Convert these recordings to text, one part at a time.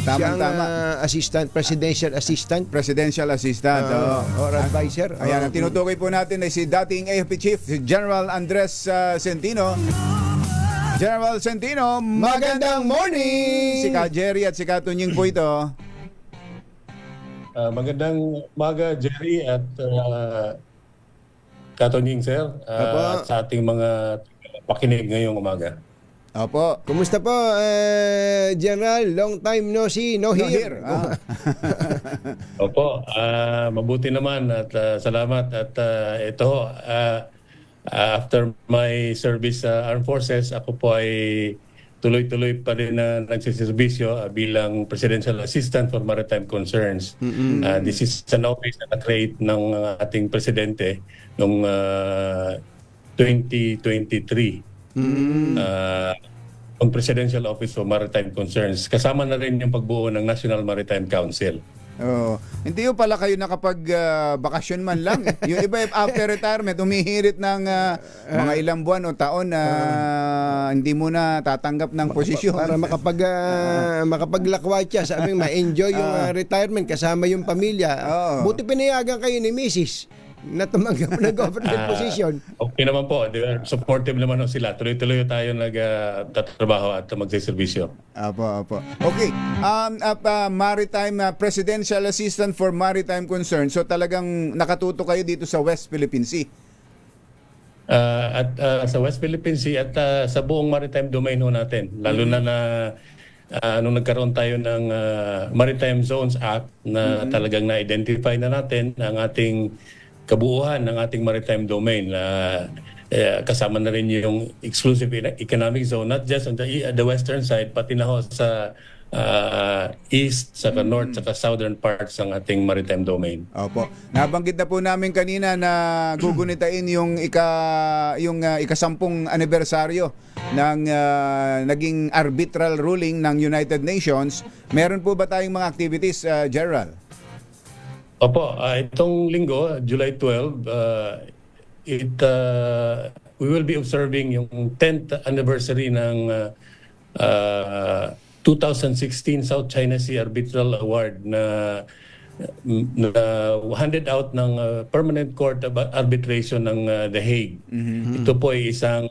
Tamang-tama. Presidential assistant. Presidential assistant. Or advisor. Ayan, ang tinutukoy po natin ay si dating AFP Chief, si General Andres Centino. General Centino, magandang morning! Si Ka Jerry at si Ka Tunying po ito. Magandang umaga, Jerry at Katunying, sir. At sa ating mga pakinig ngayong umaga. Opo. Kumusta po, General? Long time no see, no hear. Opo, mabuti naman at salamat. At ito, after my service sa Armed Forces, ako po ay tuloy-tuloy pa rin na nagsiservisyo bilang Presidential Assistant for Maritime Concerns. This is an office na na-create ng ating Presidente noong 2023. Ang Presidential Office for Maritime Concerns. Kasama na rin yung pagbuo ng National Maritime Council. Hindi yung pala kayo nakapag-bakasyon man lang. Yung iba after retirement, humihirit ng mga ilang buwan o taon na hindi mo na tatanggap ng posisyon. Para makapaglakwa siya, sabi ma-enjoy yung retirement kasama yung pamilya. Buti pinayagan kayo ni Mrs. na tumanggap ng government position. Okay naman po. Supportive naman sila. Tuloy-tuloy tayo nagtatrabaho at magsiservisyo. Apo. Okay. Maritime Presidential Assistant for Maritime Concerns. So talagang nakatuto kayo dito sa West Philippine Sea. At sa West Philippine Sea at sa buong maritime domain natin. Lalo na nung nagkaroon tayo ng Maritime Zones Act na talagang na-identify na natin ang ating kabuuan ng ating maritime domain. Kasama na rin yung exclusive economic zone, not just on the western side, pati na ho sa east, sa north, sa southern parts ng ating maritime domain. Opo. Nabanggit na po namin kanina na gugunitain yung ikasampung anibersaryo ng naging arbitral ruling ng United Nations. Meron po ba tayong mga activities, Gerald? Opo, itong linggo, July 12, we will be observing yung 10th anniversary ng 2016 South China Sea Arbitral Award na handed out ng Permanent Court of Arbitration ng The Hague. Ito po ay isang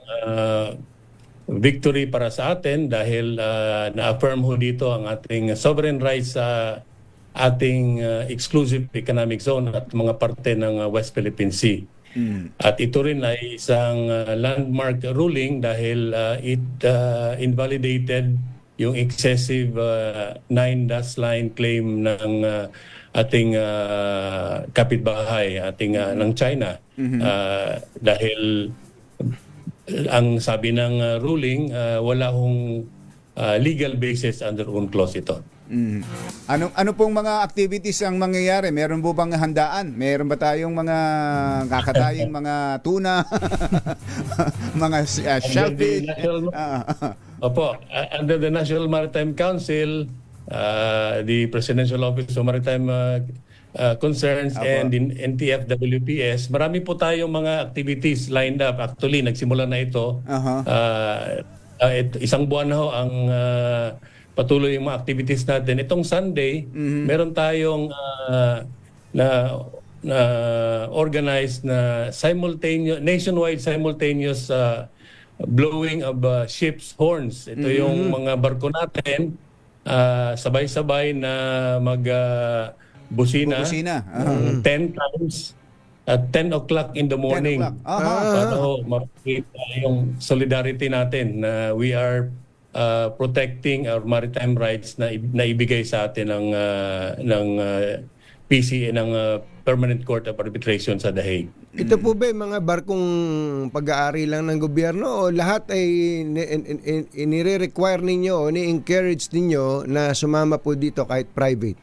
victory para sa atin dahil na-affirm ho dito ang ating sovereign rights sa ating exclusive economic zone at mga parte ng West Philippine Sea. At ito rin ay isang landmark ruling dahil it invalidated yung excessive 9-dash line claim ng ating kapitbahay, ng China. Dahil ang sabi ng ruling, wala hong legal basis under UNCLOS ito. Ano pong mga activities ang mangyayari? Meron po bang handaan? Meron ba tayong mga kakatayang mga tuna? Mga shellfish? Opo, under the National Maritime Council, the Presidential Office of Maritime Concerns and the NTFWPS, marami po tayong mga activities lined up. Actually, nagsimula na ito. Isang buwan na ho ang patuloy yung mga activities natin. Itong Sunday, meron tayong organized na nationwide simultaneous blowing of ships' horns. Ito yung mga barko natin, sabay-sabay na busina 10 times at 10 o'clock in the morning. Para makikita yung solidarity natin na we are protecting our maritime rights na ibigay sa atin ng PCA, ng Permanent Court of Arbitration sa The Hague. Ito po ba mga barkong pag-aari lang ng gobyerno o lahat ay inire-require ninyo o ni-encourage ninyo na sumama po dito kahit private?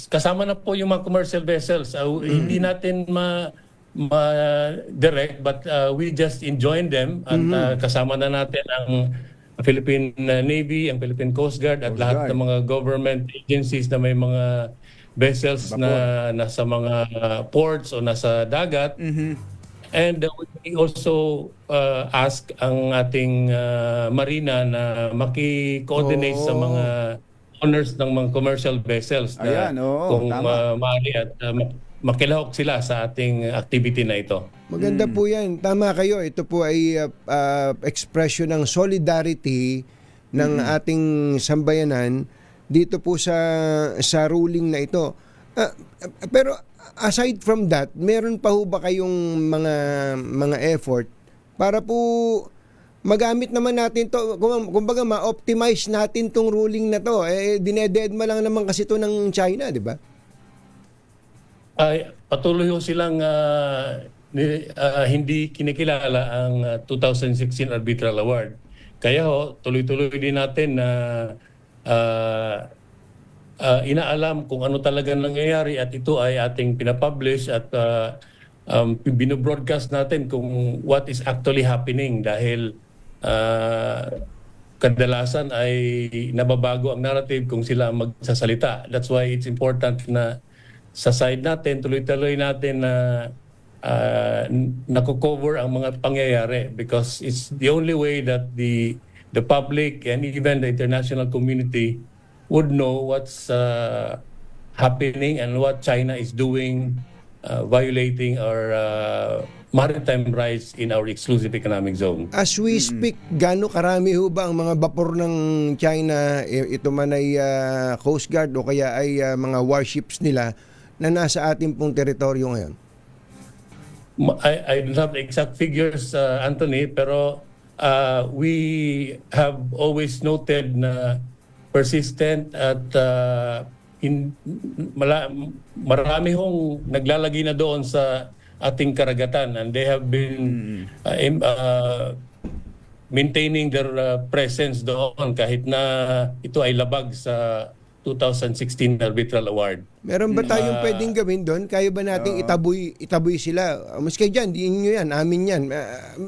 Kasama na po yung mga commercial vessels. Hindi natin direct but we just enjoin them at kasama na natin ang Philippine Navy, ang Philippine Coast Guard at lahat ng mga government agencies na may mga vessels na nasa mga ports o nasa dagat. And we also ask ang ating marina na maki-coordinate sa mga owners ng mga commercial vessels na Ayan, oo, kung tama. maaari at makilahok sila sa ating activity na ito. Maganda po yan. Tama kayo. Ito po ay expression ng solidarity ng ating sambayanan dito po sa ruling na ito. Pero aside from that, meron pa ho ba kayong mga effort para po magamit naman natin to, kumbaga ma-optimize natin tong ruling na to. Dinededma lang naman kasi to ng China, di ba? Ay, patuloy ho silang hindi kinikilala ang 2016 Arbitral Award. Kaya ho, tuloy-tuloy din natin na inaalam kung ano talaga nangyayari at ito ay ating pinapublish at binobroadcast natin kung what is actually happening dahil kadalasan ay nababago ang narrative kung sila ang magsasalita. That's why it's important na sa side natin, tuloy-tuloy natin na nako-cover ang mga pangyayari because it's the only way that the public and even the international community would know what's happening and what China is doing, violating our maritime rights in our exclusive economic zone. As we speak, gaano karami ho ba ang mga vapor ng China, ito man ay Coast Guard o kaya ay mga warships nila na nasa ating pong teritoryo ngayon? I don't have the exact figures, Anthony, pero we have always noted na persistent at marami hong naglalagay na doon sa ating karagatan and they have been maintaining their presence doon kahit na ito ay labag sa 2016 Arbitral Award. Meron ba tayong pwedeng gawin doon? Kaya ba nating itaboy sila? Maski dyan, di inyo yan, amin yan.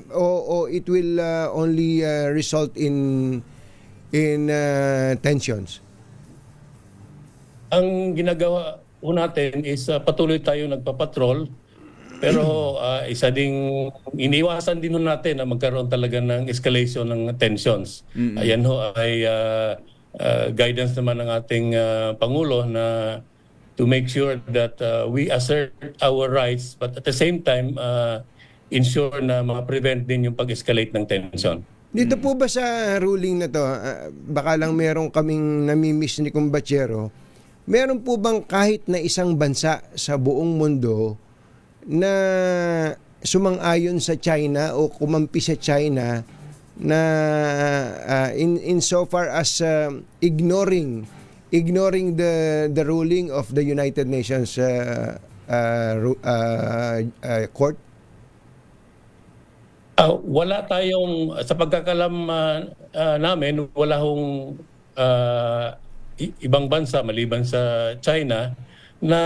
O it will only result in tensions? Ang ginagawa po natin is patuloy tayo nagpapatrol pero isa ding iniwasan din natin na magkaroon talaga ng escalation ng tensions. Ayan ho ay guidance naman ng ating Pangulo na to make sure that we assert our rights but at the same time ensure na ma-prevent din yung pag-escalate ng tension. Dito po ba sa ruling na to, baka lang meron kaming namimiss ni Kumbachero, meron po bang kahit na isang bansa sa buong mundo na sumang-ayon sa China o kumampi sa China na in so far as ignoring the ruling of the United Nations court? Wala tayong sa pagkakalam namin wala hong ibang bansa maliban sa China na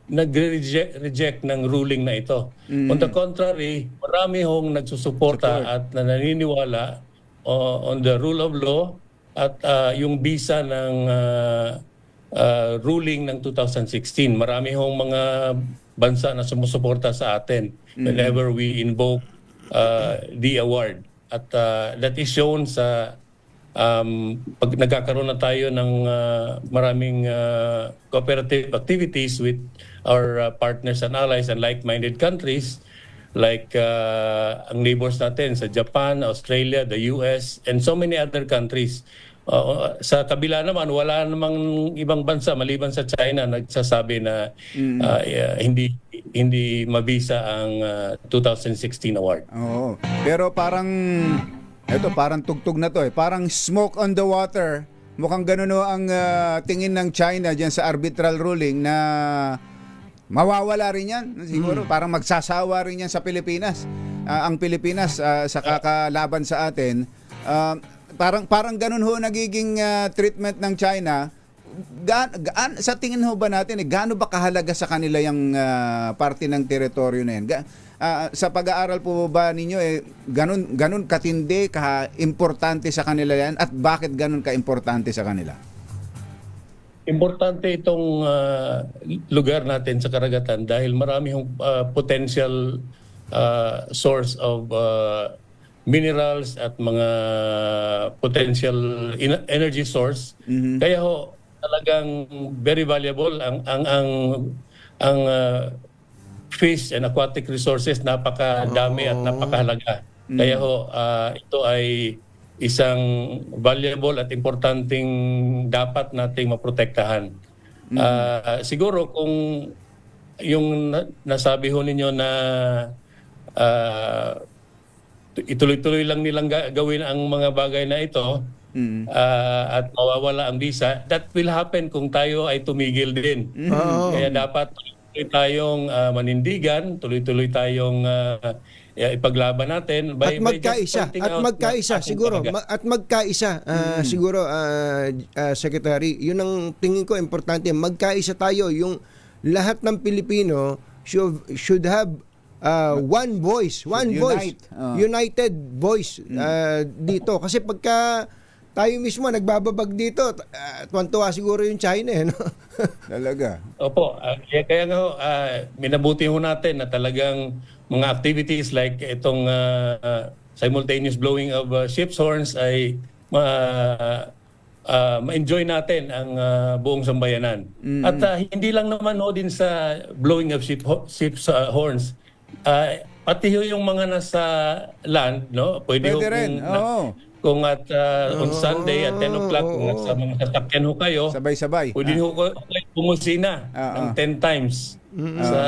nag-reject ng ruling na ito. On the contrary, marami hong nagsusuporta at naniniwala on the rule of law at yung bisa ng ruling ng 2016. Marami hong mga bansa na sumusuporta sa atin whenever we invoke the award. At that is shown sa pag nagkakaroon na tayo ng maraming cooperative activities with our partners and allies and like-minded countries like ang neighbors natin sa Japan, Australia, the US, and so many other countries. Sa kabila naman, wala namang ibang bansa maliban sa China nagsasabi na hindi mabisa ang 2016 award. Oo. Pero parang tugtog na to eh. Parang smoke on the water. Mukhang ganun o ang tingin ng China diyan sa arbitral ruling na mawawala rin yan. Siguro parang magsasawa rin yan sa Pilipinas. Ang Pilipinas sa kakalaban sa atin, parang ganun ho nagiging treatment ng China. Sa tingin ho ba natin, gaano ba kahalaga sa kanila yung parte ng teritoryo na yan? Sa pag-aaral po ba ninyo, ganun katindi, ka-importante sa kanila yan? At bakit ganun ka-importante sa kanila? Importante itong lugar natin sa karagatan dahil marami hong potential source of minerals at mga potential energy source. Kaya ho talagang very valuable ang fish and aquatic resources, napakadami at napakahalaga. Kaya ho ito ay isang valuable at importanteng dapat nating maprotektahan. Siguro kung yung nasabi ho ninyo na ituloy-tuloy lang nilang gawin ang mga bagay na ito at mawawala ang visa, that will happen kung tayo ay tumigil din. Kaya dapat tuloy tayong manindigan, tuloy-tuloy tayong ipaglaban natin At magkaisa, siguro Secretary, yun ang tingin ko importante, magkaisa tayo, yung lahat ng Pilipino should have one voice, united voice dito, kasi pagka tayo mismo nagbababag dito, tuwan-tuwa siguro yung China, no? Talaga. Opo, kaya nga ho, minabuti ho natin na talagang mga activities like itong simultaneous blowing of ship's horns ay ma-enjoy natin ang buong sambayanan. At hindi lang naman ho din sa blowing of ship's horns, pati ho yung mga nasa land, no? Pwede ho rin, kung at on Sunday at 10 o'clock, kung nasa mga sasakyan ho kayo, Sabay-sabay. pwede ho pumusina ng 10 times sa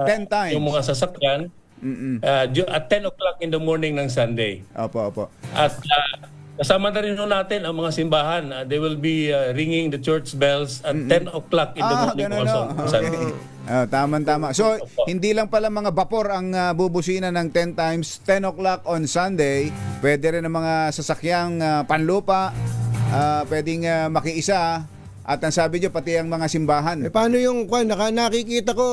10 times. yung mga sasakyan at 10 o'clock in the morning ng Sunday. Opo. At kasama na rin ho natin ang mga simbahan. They will be ringing the church bells at 10 o'clock in the morning ganun, also. no? Sunday. Tama. So, hindi lang pala mga vapor ang bubusina ng 10 times, 10 o'clock on Sunday. Pwede rin ang mga sasakyang panlupa, pwedeng makiisa. At ang sabi nyo, pati ang mga simbahan. Paano yung nakikita ko,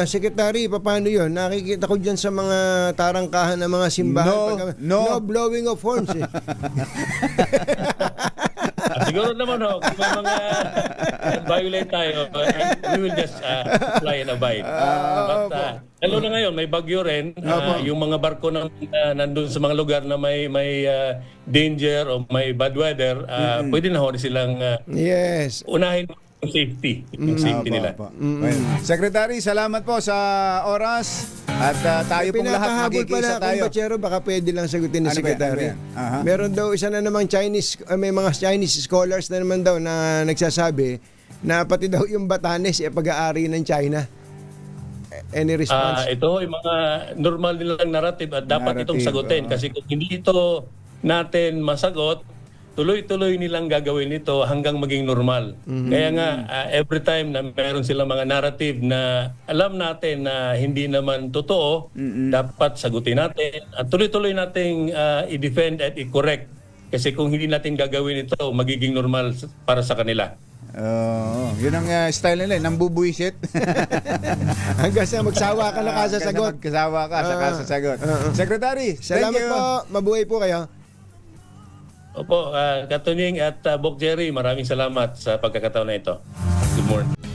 Secretary, paano yun? Nakikita ko dyan sa mga tarangkahan ng mga simbahan. No blowing of horns. Siguro naman ho, kung may mga violate tayo, we will just fly and abide. But lalo na ngayon, may bagyo rin. Yung mga barko na nandun sa mga lugar na may danger o may bad weather, pwede na ho silang Yes. unahin yung safety. Yung safety nila. Well, Secretary, salamat po sa oras. At tayo pong lahat Pinakahabol pala magkikisa tayo. kung Bachero, baka pwede lang sagutin ni Ano ba yan? Secretary. Ano ba yan? Aha. Meron daw isa na namang may mga Chinese scholars na naman daw na nagsasabi na pati daw yung Batanes pag-aari ng China. Any response? Ito yung mga normal nilang narrative at dapat itong sagutin. Kasi kung hindi ito natin masagot, tuloy-tuloy nilang gagawin ito hanggang maging normal. Kaya nga, every time na meron silang mga narrative na alam natin na hindi naman totoo, dapat sagutin natin at tuloy-tuloy nating i-defend at i-correct. Kasi kung hindi natin gagawin ito, magiging normal para sa kanila. Yun ang style nila, nambubuisit. Hanggang sa magsawa ka na kasasagot. Magsawa ka sa kasasagot. Secretary, Salamat thank you. po. Mabuhay po kayo. Opo, Katunying at Bok Jerry, maraming salamat sa pagkakataon na ito. Good morning.